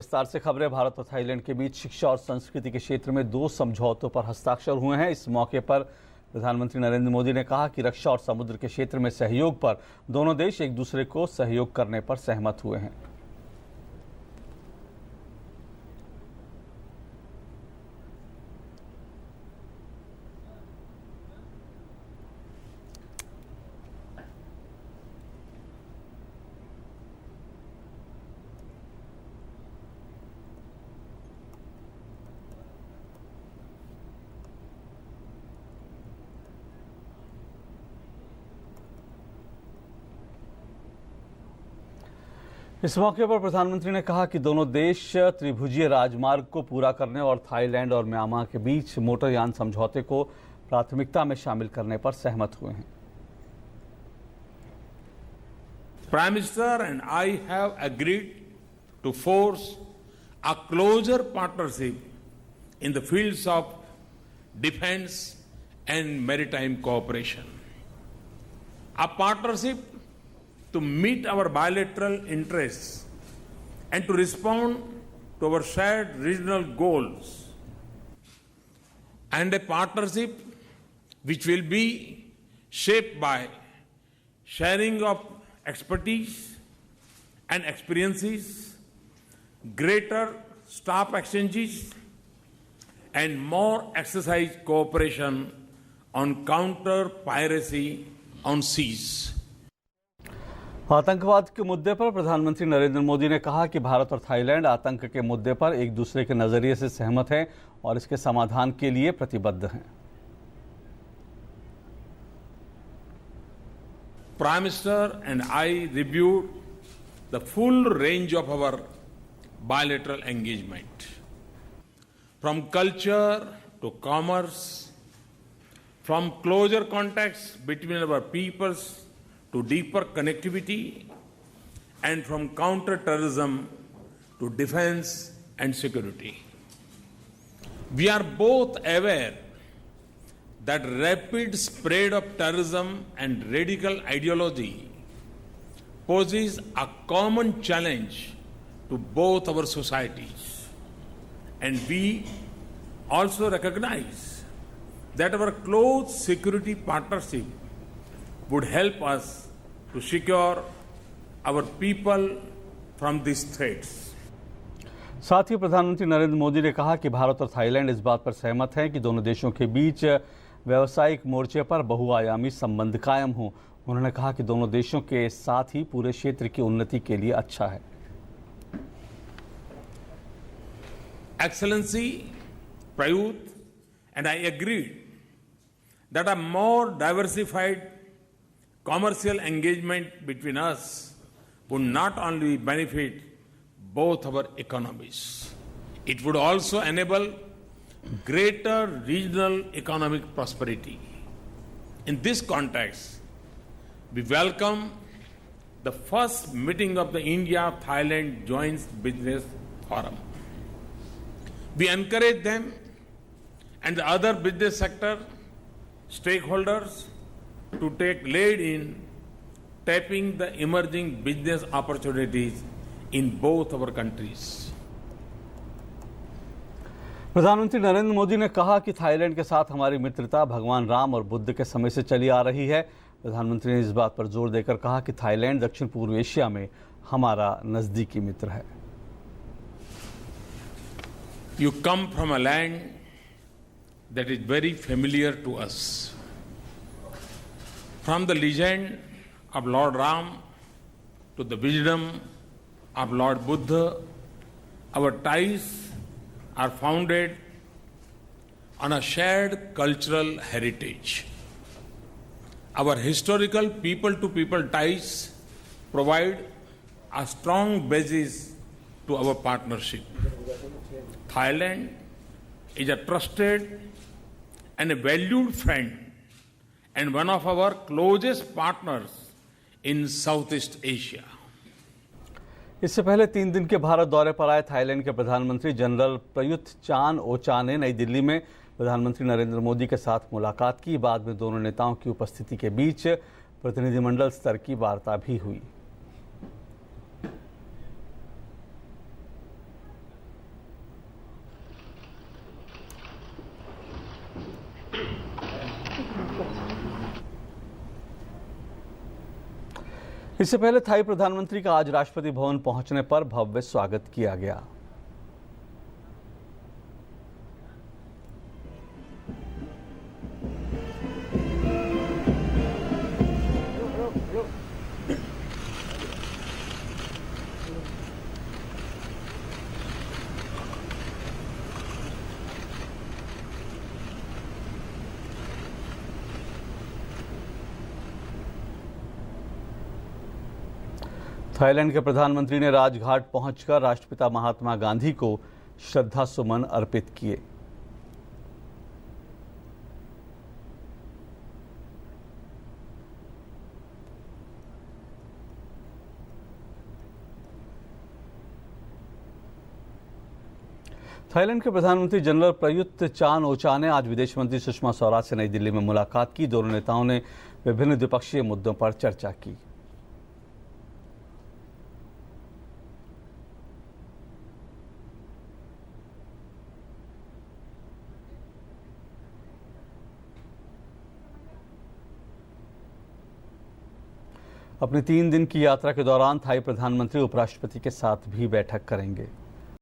विस्तार से खबरें। भारत और थाईलैंड के बीच शिक्षा और संस्कृति के क्षेत्र में 2 समझौतों पर हस्ताक्षर हुए हैं। इस मौके पर प्रधानमंत्री नरेंद्र मोदी ने कहा कि रक्षा और समुद्र के क्षेत्र में सहयोग पर दोनों देश एक दूसरे को सहयोग करने पर सहमत हुए हैं। इस मौके पर प्रधानमंत्री ने कहा कि दोनों देश त्रिभुजीय राजमार्ग को पूरा करने और थाईलैंड और म्यांमार के बीच मोटरयान समझौते को प्राथमिकता में शामिल करने पर सहमत हुए हैं। Prime Minister and I have agreed to forge a closer partnership in the fields of defense and maritime cooperation. A partnership to meet our bilateral interests and to respond to our shared regional goals, and a partnership which will be shaped by sharing of expertise and experiences, greater staff exchanges, and more exercise cooperation on counter piracy on seas. आतंकवाद के मुद्दे पर प्रधानमंत्री नरेंद्र मोदी ने कहा कि भारत और Thailand आतंक के मुद्दे पर एक दूसरे के नजरिए से सहमत हैं और इसके समाधान के लिए प्रतिबद्ध हैं। Prime Minister and I reviewed the full range of our bilateral engagement, from culture to commerce, from closer contacts between our peoples to deeper connectivity, and from counter-terrorism to defense and security. We are both aware that rapid spread of terrorism and radical ideology poses a common challenge to both our societies. And we also recognize that our close security partnership would help us to secure our people from these threats. साथ ही प्रधानमंत्री नरेंद्र मोदी ने कहा कि भारत और Thailand इस बात पर सहमत हैं कि दोनों देशों के बीच व्यावसायिक मोर्चे पर बहुआयामी संबंध कायम हो। उन्होंने कहा कि दोनों देशों के साथ ही पूरे क्षेत्र की उन्नति के लिए अच्छा है। Excellency Prayut and I agreed that a more diversified commercial engagement between us would not only benefit both our economies, it would also enable greater regional economic prosperity. In this context, we welcome the first meeting of the India-Thailand Joint Business Forum. We encourage them and the other business sector stakeholders to take lead in tapping the emerging business opportunities in both our countries. प्रधानमंत्री नरेंद्र मोदी ने कहा कि Thailand के साथ हमारी मित्रता भगवान राम और बुद्ध के समय से चली आ रही है। प्रधानमंत्री ने इस बात पर जोर देकर कहा कि थाईलैंड दक्षिण पूर्व एशिया में हमारा नजदीकी मित्र है। You come from a land that is very familiar to us. From the legend of Lord Ram to the wisdom of Lord Buddha, our ties are founded on a shared cultural heritage. Our historical people-to-people ties provide a strong basis to our partnership. Thailand is a trusted and a valued friend and one of our closest partners in Southeast Asia. इससे पहले 3 दिन के भारत दौरे पर आए Thailand के प्रधानमंत्री general Prayut Chan ओ चा ने नई दिल्ली में प्रधानमंत्री नरेंद्र मोदी के साथ मुलाकात की। बाद में दोनों नेताओं की उपस्थिति के बीच प्रतिनिधिमंडल स्तर की वार्ता भी हुई। इससे पहले थाई प्रधानमंत्री का आज राष्ट्रपति भवन पहुंचने पर भव्य स्वागत किया गया। थाईलैंड के प्रधानमंत्री ने राजघाट पहुंचकर राष्ट्रपिता महात्मा गांधी को श्रद्धा सुमन अर्पित किए। थाईलैंड के प्रधानमंत्री जनरल प्रयुत चान-ओ-चा ने आज विदेश मंत्री सुषमा स्वराज से नई दिल्ली में मुलाकात की। दोनों नेताओं ने विभिन्न द्विपक्षीय मुद्दों पर चर्चा की। अपनी 3 दिन की यात्रा के दौरान थाई प्रधानमंत्री उपराष्ट्रपति के साथ भी बैठक करेंगे।